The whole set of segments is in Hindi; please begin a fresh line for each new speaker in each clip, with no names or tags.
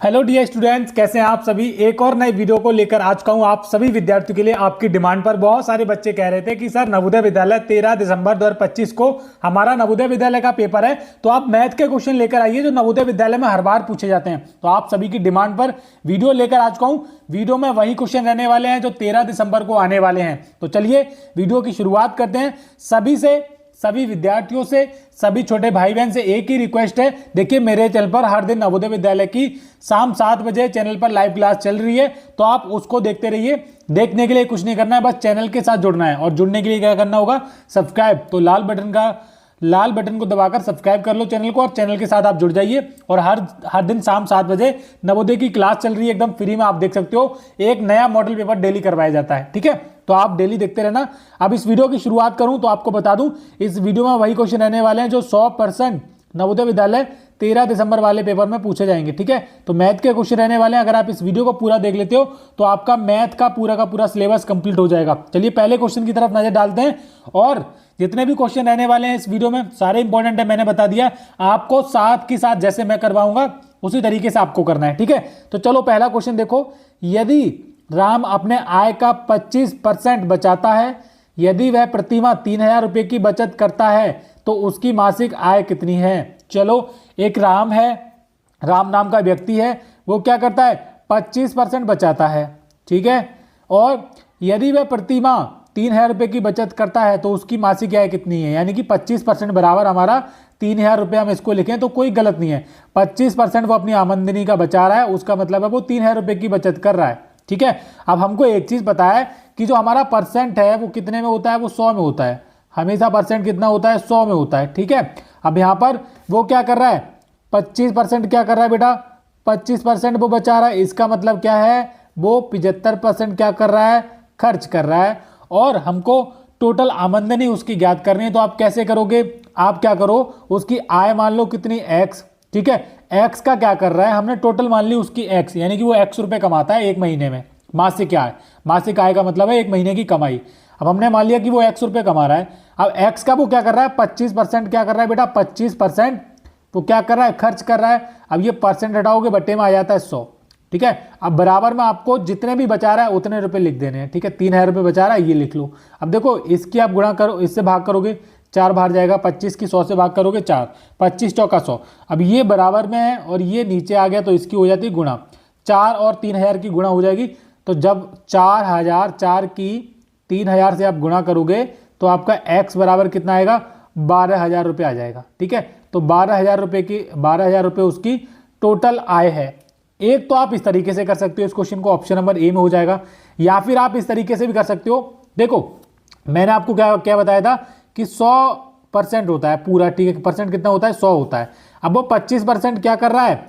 हेलो डियर स्टूडेंट्स, कैसे हैं आप सभी। एक और नई वीडियो को लेकर आ चुका हूं आप सभी विद्यार्थियों के लिए। आपकी डिमांड पर बहुत सारे बच्चे कह रहे थे कि सर नवोदय विद्यालय 13 दिसंबर 2025 को हमारा नवोदय विद्यालय का पेपर है, तो आप मैथ के क्वेश्चन लेकर आइए जो नवोदय विद्यालय में हर बार पूछे जाते हैं। तो आप सभी की डिमांड पर वीडियो लेकर आ चुका हूं। वीडियो में वही क्वेश्चन रहने वाले हैं जो 13 दिसंबर को आने वाले हैं। तो चलिए वीडियो की शुरुआत करते हैं। सभी विद्यार्थियों से, सभी छोटे भाई बहन से एक ही रिक्वेस्ट है, देखिए मेरे चैनल पर हर दिन नवोदय विद्यालय की शाम 7 बजे चैनल पर लाइव क्लास चल रही है, तो आप उसको देखते रहिए। देखने के लिए कुछ नहीं करना है, बस चैनल के साथ जुड़ना है। और जुड़ने के लिए क्या करना होगा, सब्सक्राइब, तो लाल बटन को दबाकर सब्सक्राइब कर लो चैनल को और चैनल के साथ आप जुड़ जाइए। और हर दिन शाम 7 बजे नवोदय की क्लास चल रही है, एकदम फ्री में, आप देख सकते हो। एक नया मॉडल पेपर डेली करवाया जाता है, ठीक है। तो आप डेली देखते रहना। अब इस वीडियो की शुरुआत करूं तो आपको बता दूं, इस वीडियो में वही क्वेश्चन रहने वाले हैं जो 100% नवोदय विद्यालय 13 दिसंबर वाले पेपर में पूछे जाएंगे, ठीक है। तो मैथ के क्वेश्चन रहने वाले हैं। अगर आप इस वीडियो को पूरा देख लेते हो तो आपका मैथ का पूरा सिलेबस कंप्लीट हो जाएगा। चलिए पहले क्वेश्चन की तरफ नजर डालते हैं। और जितने भी क्वेश्चन रहने वाले हैं इस वीडियो में सारे इंपॉर्टेंट है, मैंने बता दिया। आपको साथ के साथ जैसे मैं करवाऊंगा उसी तरीके से आपको करना है, ठीक है। तो चलो पहला क्वेश्चन देखो। यदि राम अपने आय का 25% बचाता है, यदि वह प्रतिमाह 3000 रुपये की बचत करता है तो उसकी मासिक आय कितनी है। चलो, एक राम है, राम नाम का व्यक्ति है, वो क्या करता है, 25% बचाता है, ठीक है। और यदि वह प्रतिमाह 3000 रुपये की बचत करता है तो उसकी मासिक आय कितनी है। यानी कि 25% बराबर हमारा 3000 रुपये, हम इसको लिखें तो कोई गलत नहीं है। 25% वो अपनी आमदनी का बचा रहा है, उसका मतलब है वो 3000 रुपये की बचत कर रहा है, ठीक है। अब हमको एक चीज पता है कि जो हमारा परसेंट है वो कितने में होता है, वो 100 में होता है। हमेशा परसेंट कितना होता है, 100 में होता है, ठीक है। अब यहां पर वो क्या कर रहा है, 25% क्या कर रहा है बेटा, 25% वो बचा रहा है। इसका मतलब क्या है, वो 75% क्या कर रहा है, खर्च कर रहा है। और हमको टोटल आमदनी उसकी ज्ञात करनी है। तो आप कैसे करोगे, आप क्या करो, उसकी आय मान लो कितनी, एक्स, ठीक है। एक्स का क्या कर रहा है, हमने टोटल मान ली उसकी एक्स, यानी कि वो एक्स रुपए कमाता है एक महीने में। मासिक आय, मासिक आय का मतलब है एक महीने की कमाई। अब हमने मान लिया कि वो एक्स रुपए कमा रहा है। अब एक्स का वो क्या कर रहा है, 25% क्या कर रहा है बेटा, 25% वो क्या कर रहा है, खर्च कर रहा है। अब ये परसेंट हटाओगे, बट्टे में आ जाता है 100, ठीक है। अब बराबर में आपको जितने भी बचा रहा है उतने रुपए लिख देने हैं, ठीक है। 3000 रुपये बचा रहा है, ये लिख लो। अब देखो इसकी आप गुणा करो, इससे भाग करोगे 4 बाहर जाएगा, 25 की 100 से भाग करोगे 4, 25 चौका 100। अब ये बराबर में है और ये नीचे आ गया तो इसकी हो जाती है गुणा। 4 और 3000 की गुणा हो जाएगी। तो जब 4000 की 3000 से आप गुणा करोगे तो आपका x बराबर कितना आएगा, 12000 रुपये आ जाएगा, ठीक है। तो 12000 रुपये उसकी टोटल आय है। एक तो आप इस तरीके से कर सकते हो इस क्वेश्चन को, ऑप्शन नंबर ए में हो जाएगा। या फिर आप इस तरीके से भी कर सकते हो। देखो मैंने आपको क्या बताया था कि 100% होता है पूरा, ठीक है। परसेंट कितना होता है, 100 होता है। अब वो 25% क्या कर रहा है,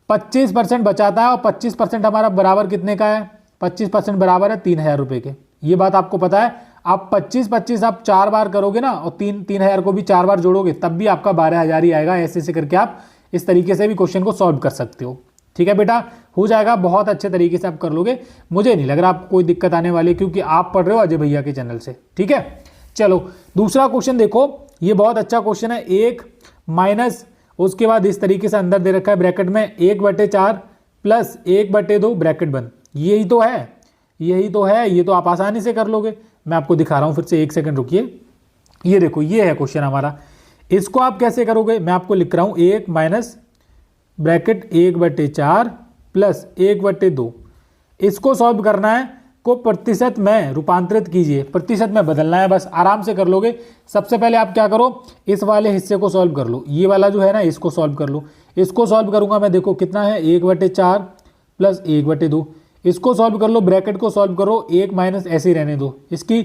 25% बचाता है। और 25% हमारा बराबर कितने का है, 25% बराबर है 3000 रुपये के। ये बात आपको पता है। आप 25 आप 4 बार करोगे ना, और 3000 को भी 4 बार जोड़ोगे तब भी आपका 12000 ही आएगा। ऐसे करके आप इस तरीके से भी क्वेश्चन को सॉल्व कर सकते हो, ठीक है बेटा। हो जाएगा, बहुत अच्छे तरीके से आप कर लोगे। मुझे नहीं लग रहा आपको कोई दिक्कत आने वाली, क्योंकि आप पढ़ रहे हो अजय भैया के चैनल से, ठीक है। चलो दूसरा क्वेश्चन देखो, ये बहुत अच्छा क्वेश्चन है। 1 माइनस, उसके बाद इस तरीके से अंदर दे रखा है ब्रैकेट में 1/4 प्लस 1/2 ब्रैकेट बंद। यही तो है, यही तो है। ये तो आप आसानी से कर लोगे। मैं आपको दिखा रहा हूँ फिर से, 1 सेकंड रुकिए। ये देखो, ये है क्वेश्चन हमारा। इसको आप कैसे करोगे, मैं आपको लिख रहा हूँ 1 माइनस ब्रैकेट 1/4 प्लस 1/2। इसको सॉल्व करना है, को प्रतिशत में रूपांतरित कीजिए। प्रतिशत में बदलना है, बस आराम से कर लोगे। सबसे पहले आप क्या करो, इस वाले हिस्से को सॉल्व कर लो। ये वाला जो है ना, इसको सॉल्व कर लो। इसको सॉल्व करूंगा मैं, देखो कितना है, 1/4 प्लस 1/2। इसको सॉल्व कर लो, ब्रैकेट को सॉल्व करो, 1 माइनस ऐसे ही रहने दो। इसकी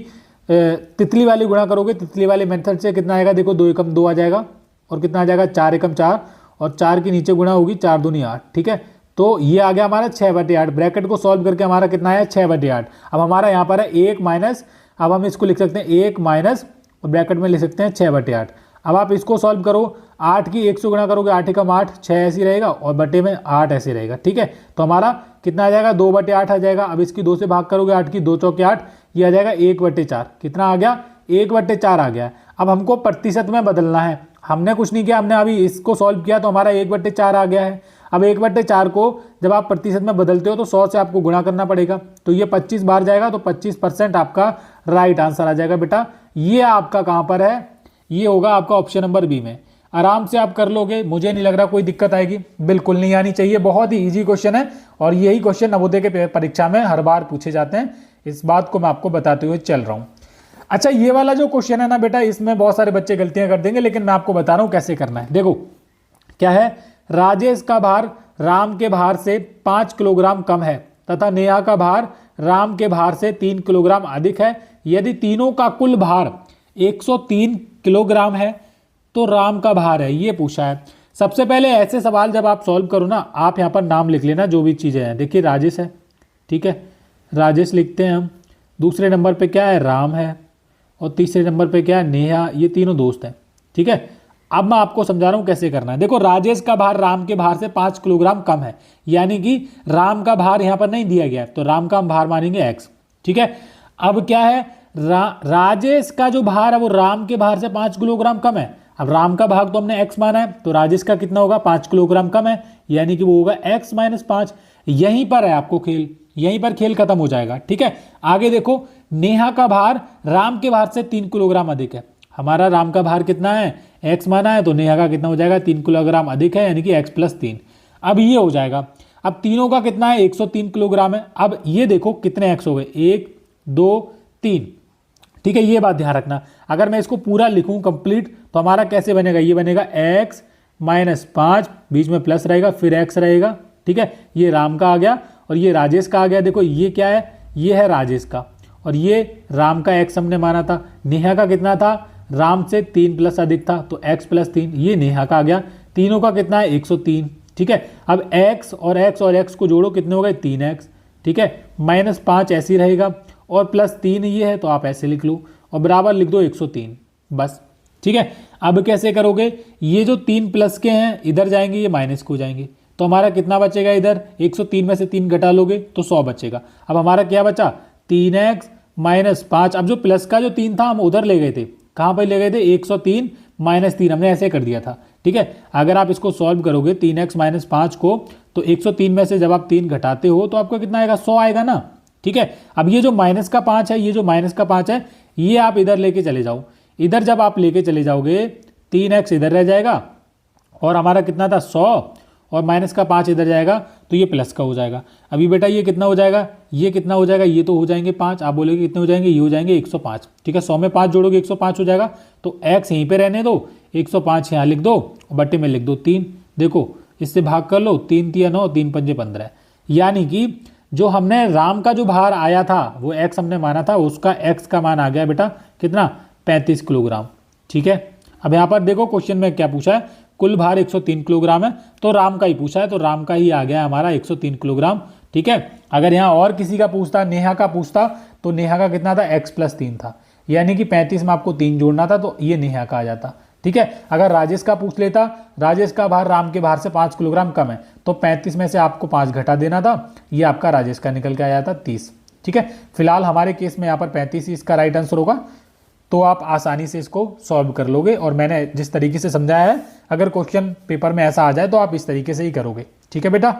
तितली वाली गुणा करोगे, तितली वाले मेथड से कितना आएगा, देखो 2 एकम 2 आ जाएगा। और कितना आ जाएगा, 4 एकम 4, और 4 के नीचे गुणा होगी, 4 दूनी 8, ठीक है। तो ये आ गया हमारा 6/8। ब्रैकेट को सॉल्व करके हमारा कितना आया, 6/8। अब हमारा यहाँ पर है 1 माइनस, अब हम इसको लिख सकते हैं 1 माइनस, और ब्रैकेट में लिख सकते हैं 6/8। अब आप इसको सॉल्व करो, 8 की 1 से गुणा करोगे, 8 एकम 8, 6 ऐसे रहेगा, और बटे में 8 ऐसे रहेगा, ठीक है। तो हमारा कितना आ जाएगा, 2/8 आ जाएगा। अब इसकी 2 से भाग करोगे, 8 की 2 चौके 8, ये आ जाएगा 1/4। कितना आ गया, 1/4 आ गया। अब हमको प्रतिशत में बदलना है। हमने कुछ नहीं किया, हमने अभी इसको सॉल्व किया तो हमारा 1/4 आ गया है। अब 1/4 को जब आप प्रतिशत में बदलते हो तो 100 से आपको गुणा करना पड़ेगा, तो ये 25 बार जाएगा, तो 25% आपका राइट आंसर आ जाएगा बेटा। ये आपका कहाँ पर है, ये होगा आपका ऑप्शन नंबर बी में। आराम से आप कर लोगे, मुझे नहीं लग रहा कोई दिक्कत आएगी, बिल्कुल नहीं आनी चाहिए। बहुत ही ईजी क्वेश्चन है और यही क्वेश्चन नवोदय के परीक्षा में हर बार पूछे जाते हैं, इस बात को मैं आपको बताते हुए चल रहा हूँ। अच्छा, ये वाला जो क्वेश्चन है ना बेटा, इसमें बहुत सारे बच्चे गलतियां कर देंगे, लेकिन मैं आपको बता रहा हूँ कैसे करना है। देखो क्या है, राजेश का भार राम के भार से 5 किलोग्राम कम है तथा नेहा का भार राम के भार से 3 किलोग्राम अधिक है। यदि तीनों का कुल भार 103 किलोग्राम है तो राम का भार है, ये पूछा है। सबसे पहले ऐसे सवाल जब आप सॉल्व करो ना, आप यहाँ पर नाम लिख लेना जो भी चीज़ें हैं। देखिए राजेश है, ठीक है, राजेश लिखते हैं हम। दूसरे नंबर पे क्या है, राम है, और तीसरे नंबर पे क्या है, नेहा। ये तीनों दोस्त हैं, ठीक है। अब मैं आपको समझा रहा हूँ कैसे करना है। देखो राजेश का भार राम के भार से 5 किलोग्राम कम है, यानी कि राम का भार यहाँ पर नहीं दिया गया है, तो राम का हम भार मानेंगे x, ठीक है। अब क्या है, राजेश का जो भार है वो राम के भार से 5 किलोग्राम कम है। अब राम का भाग तो हमने x माना है, तो राजेश का कितना होगा, 5 किलोग्राम कम है, यानी कि वो होगा x - 5। यहीं पर है आपको खेल, यहीं पर खेल खत्म हो जाएगा, ठीक है। आगे देखो, नेहा का भार राम के भार से 3 किलोग्राम अधिक है। हमारा राम का भार कितना है, x माना है, तो नेहा का कितना हो जाएगा, 3 किलोग्राम अधिक है, यानी कि x + 3। अब ये हो जाएगा। अब तीनों का कितना है, 103 किलोग्राम है। अब ये देखो कितने x हो गए, 1 2 3, ठीक है। ये बात ध्यान रखना, अगर मैं इसको पूरा लिखूं कंप्लीट तो हमारा कैसे बनेगा, ये बनेगा x - 5, बीच में प्लस रहेगा, फिर x रहेगा, ठीक है। ये राम का आ गया और ये राजेश का आ गया। देखो ये क्या है, ये है राजेश का, और ये राम का x हमने माना था। नेहा का कितना था, राम से 3 प्लस अधिक था, तो x + 3, ये नेहा का आ गया। तीनों का कितना है, 103, ठीक है। अब x और x को जोड़ो, कितने हो गए, 3x, ठीक है। -5 ऐसे ही रहेगा, और +3 ये है, तो आप ऐसे लिख लो और बराबर लिख दो 103, बस, ठीक है। अब कैसे करोगे, ये जो 3 प्लस के हैं इधर जाएंगे, ये माइनस को जाएंगे, तो हमारा कितना बचेगा, इधर 103 में से 3 घटा लोगे तो 100 बचेगा। अब हमारा क्या बचा, 3x - 5। अब जो प्लस का जो 3 था हम उधर ले गए थे, कहाँ पर ले गए थे, 103 - 3 हमने ऐसे कर दिया था, ठीक है। अगर आप इसको सॉल्व करोगे 3x - 5 को, तो 103 में से जब आप 3 घटाते हो तो आपको कितना आएगा, 100 आएगा ना, ठीक है। अब ये जो -5 है, ये जो -5 है, ये आप इधर लेके चले जाओ। इधर जब आप लेके चले जाओगे, 3x इधर रह जाएगा, और हमारा कितना था, 100, और -5 इधर जाएगा, तो ये प्लस का हो जाएगा। अभी बेटा ये कितना हो जाएगा, ये कितना हो जाएगा, ये तो हो जाएंगे 5। आप बोलोगे कितने हो जाएंगे, ये हो जाएंगे 105, ठीक है। 100 में 5 जोड़ोगे 105 हो जाएगा, तो x यहीं पे रहने दो, 105 यहाँ लिख दो, बट्टे में लिख दो 3। देखो इससे भाग कर लो, 3 × 9, 3 × 5 15, यानी कि जो हमने राम का जो भार आया था वो x हमने माना था, उसका x का मान आ गया बेटा कितना, 35 किलोग्राम, ठीक है। अब यहाँ पर देखो क्वेश्चन में क्या पूछा है, कुल भार 103 किलोग्राम है, तो राम का ही पूछा है, तो राम का ही आ गया हमारा 103 किलोग्राम, ठीक है। अगर यहाँ और किसी का पूछता, नेहा का पूछता, तो नेहा का कितना था, x + 3 था, यानी कि 35 में आपको 3 जोड़ना था, तो ये नेहा का आ जाता, ठीक है। अगर राजेश का पूछ लेता, राजेश का भार राम के भार से 5 किलोग्राम कम है, तो 35 में से आपको 5 घटा देना था, ये आपका राजेश का निकल के आया था 30, ठीक है। फिलहाल हमारे केस में यहाँ पर 35 ही इसका राइट आंसर होगा, तो आप आसानी से इसको सॉल्व कर लोगे। और मैंने जिस तरीके से समझाया है, अगर क्वेश्चन पेपर में ऐसा आ जाए तो आप इस तरीके से ही करोगे, ठीक है बेटा,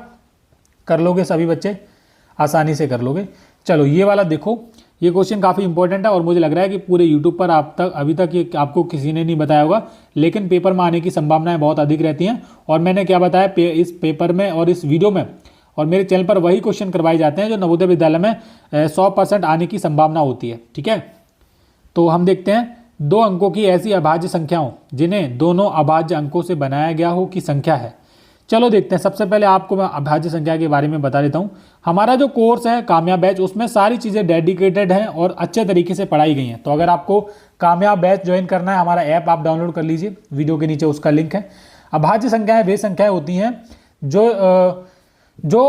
कर लोगे, सभी बच्चे आसानी से कर लोगे। चलो ये वाला देखो, ये क्वेश्चन काफ़ी इंपॉर्टेंट है और मुझे लग रहा है कि पूरे यूट्यूब पर आप तक अभी तक ये आपको किसी ने नहीं बताया होगा, लेकिन पेपर में आने की संभावनाएं बहुत अधिक रहती हैं। और मैंने क्या बताया, इस पेपर में और इस वीडियो में और मेरे चैनल पर वही क्वेश्चन करवाए जाते हैं जो नवोदय विद्यालय में 100% आने की संभावना होती है, ठीक है। तो हम देखते हैं, 2 अंकों की ऐसी अभाज्य संख्याओं जिन्हें दोनों अभाज्य अंकों से बनाया गया हो की संख्या है। चलो देखते हैं, सबसे पहले आपको मैं अभाज्य संख्या के बारे में बता देता हूँ। हमारा जो कोर्स है कामयाब बैच, उसमें सारी चीज़ें डेडिकेटेड हैं और अच्छे तरीके से पढ़ाई गई हैं। तो अगर आपको कामयाब बैच ज्वाइन करना है, हमारा ऐप आप डाउनलोड कर लीजिए, वीडियो के नीचे उसका लिंक है। अभाज्य संख्याएं वे संख्याएं होती हैं जो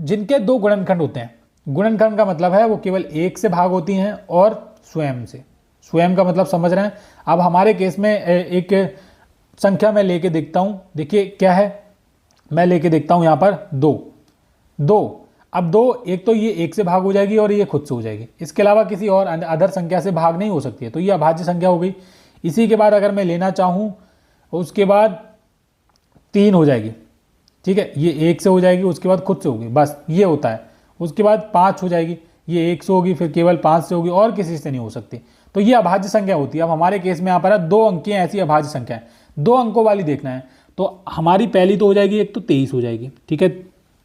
जिनके 2 गुणनखंड होते हैं। गुणनखंड का मतलब है वो केवल 1 से भाग होती हैं और स्वयं से। स्वयं का मतलब समझ रहे हैं। अब हमारे केस में एक संख्या मैं लेके देखता हूँ, देखिए क्या है, मैं लेके देखता हूँ यहाँ पर 2। अब 2, एक तो ये 1 से भाग हो जाएगी और ये खुद से हो जाएगी, इसके अलावा किसी और अदर संख्या से भाग नहीं हो सकती है, तो ये अभाज्य संख्या हो गई। इसी के बाद अगर मैं लेना चाहूँ, उसके बाद 3 हो जाएगी, ठीक है, ये 1 से हो जाएगी, उसके बाद खुद से होगी, बस ये होता है। उसके बाद 5 हो जाएगी, ये 1 से होगी, फिर केवल 5 से होगी, और किसी से नहीं हो सकती। तो ये अभाज्य संख्या होती है। अब हमारे केस में यहाँ पर है 2 अंकीय ऐसी अभाज्य संख्या है, 2 अंकों वाली देखना है। तो हमारी पहली तो हो जाएगी, एक तो 23 हो जाएगी। ठीक है,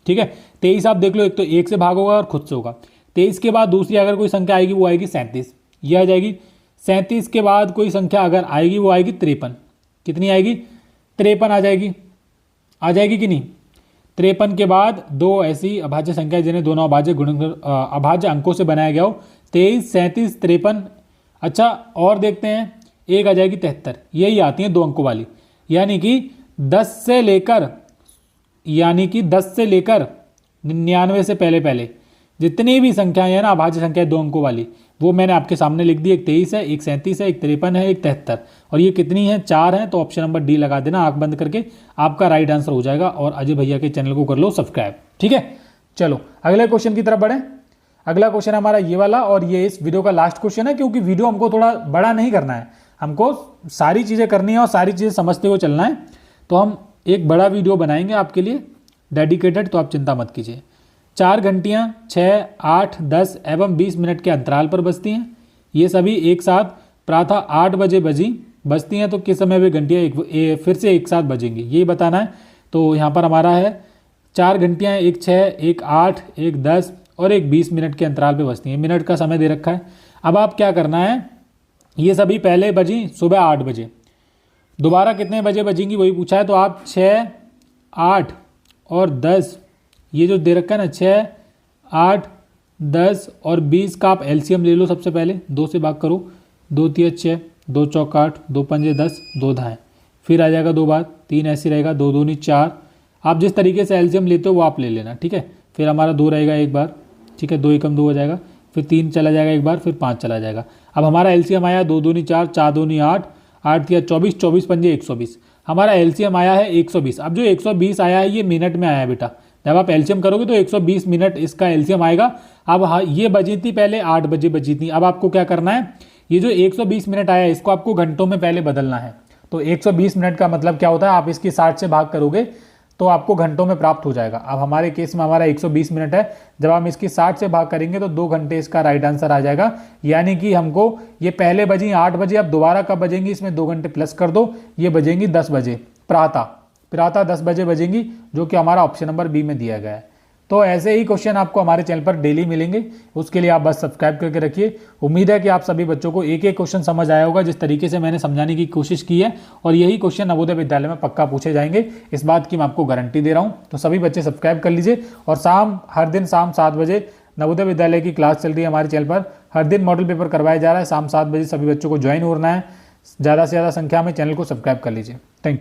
ठीक है, 23 आप देख लो, एक तो 1 से भाग होगा और खुद से होगा। 23 के बाद दूसरी अगर कोई संख्या आएगी वो आएगी 37, ये आ जाएगी। 37 के बाद कोई संख्या अगर आएगी वो आएगी 53। कितनी आएगी? 53 आ जाएगी, आ जाएगी कि नहीं? 53 के बाद 2 ऐसी अभाज्य संख्या जिन्हें दोनों अभाज्य अभाज्य अंकों से बनाया गया हो, 23, 37, 53। अच्छा, और देखते हैं, एक आ जाएगी 73। यही आती है 2 अंकों वाली, यानी कि 10 से लेकर 99 से पहले पहले जितनी भी संख्याएं हैं ना अभाज्य संख्या 2 अंकों वाली, वो मैंने आपके सामने लिख दी। एक 23 है, एक 37 है, एक 53 है, एक 73। और ये कितनी है? 4 है। तो ऑप्शन नंबर डी लगा देना आंख बंद करके, आपका राइट आंसर हो जाएगा। और अजय भैया के चैनल को कर लो सब्सक्राइब। ठीक है, चलो अगले क्वेश्चन की तरफ बढ़े। अगला क्वेश्चन हमारा ये वाला, और ये इस वीडियो का लास्ट क्वेश्चन है, क्योंकि वीडियो हमको थोड़ा बड़ा नहीं करना है, हमको सारी चीज़ें करनी है और सारी चीज़ें समझते हुए चलना है। तो हम एक बड़ा वीडियो बनाएंगे आपके लिए डेडिकेटेड, तो आप चिंता मत कीजिए। 4 घंटियाँ 6, 8, 10 एवं 20 मिनट के अंतराल पर बजती हैं। ये सभी एक साथ प्रातः 8 बजे बजती हैं। तो किस समय वे घंटियाँ फिर से एक साथ बजेंगी, ये बताना है। तो यहाँ पर हमारा है 4 घंटियाँ, एक 6, एक 8, एक 10 और एक 20 मिनट के अंतराल पे बजती हैं। मिनट का समय दे रखा है। अब आप क्या करना है, ये सभी पहले बजी सुबह 8 बजे, दोबारा कितने बजे बजेंगी वही पूछा है। तो आप 6, 8 और 10, ये जो दे रखा है ना 6, 8, 10 और 20 का आप एलसीएम ले लो। सबसे पहले 2 से भाग करो, 2 तिया 6, 2 चौका 8, 2 पंजे 10, 2 धाएँ, फिर आ जाएगा 2 बार, 3 ऐसे रहेगा, 2 दूनी 4। आप जिस तरीके से एलसीएम लेते हो वो आप ले लेना। ठीक है, फिर हमारा 2 रहेगा एक बार। ठीक है, 2 एकम 2 हो जाएगा, फिर 3 चला जाएगा एक बार, फिर 5 चला जाएगा। अब हमारा एलसीएम आया 2 दूनी 4, 4 दूनी 8, 8 तिया 24, 24 पंजे 120। हमारा एलसीएम आया है 120। अब जो 120 आया है ये मिनट में आया है बेटा। जब आप एलसीएम करोगे तो 120 मिनट इसका एलसीएम आएगा। अब हाँ, ये बजी थी पहले 8 बजे बजी थी। अब आपको क्या करना है, ये जो 120 मिनट आया है इसको आपको घंटों में पहले बदलना है। तो 120 मिनट का मतलब क्या होता है, आप इसकी 60 से भाग करोगे तो आपको घंटों में प्राप्त हो जाएगा। अब हमारे केस में हमारा 120 मिनट है, जब हम इसकी 60 से भाग करेंगे तो 2 घंटे इसका राइट आंसर आ जाएगा। यानी कि हमको ये पहले बजी 8 बजे, अब दोबारा कब बजेंगी, इसमें 2 घंटे प्लस कर दो, ये बजेंगी 10 बजे प्रातः 10 बजे बजेंगी, जो कि हमारा ऑप्शन नंबर बी में दिया गया है। तो ऐसे ही क्वेश्चन आपको हमारे चैनल पर डेली मिलेंगे, उसके लिए आप बस सब्सक्राइब करके रखिए। उम्मीद है कि आप सभी बच्चों को एक एक क्वेश्चन समझ आया होगा जिस तरीके से मैंने समझाने की कोशिश की है, और यही क्वेश्चन नवोदय विद्यालय में पक्का पूछे जाएंगे, इस बात की मैं आपको गारंटी दे रहा हूँ। तो सभी बच्चे सब्सक्राइब कर लीजिए। और हर दिन शाम 7 बजे नवोदय विद्यालय की क्लास चल रही है हमारे चैनल पर। हर दिन मॉडल पेपर करवाया जा रहा है, शाम 7 बजे सभी बच्चों को ज्वाइन होना है। ज़्यादा से ज़्यादा संख्या में चैनल को सब्सक्राइब कर लीजिए। Thank you.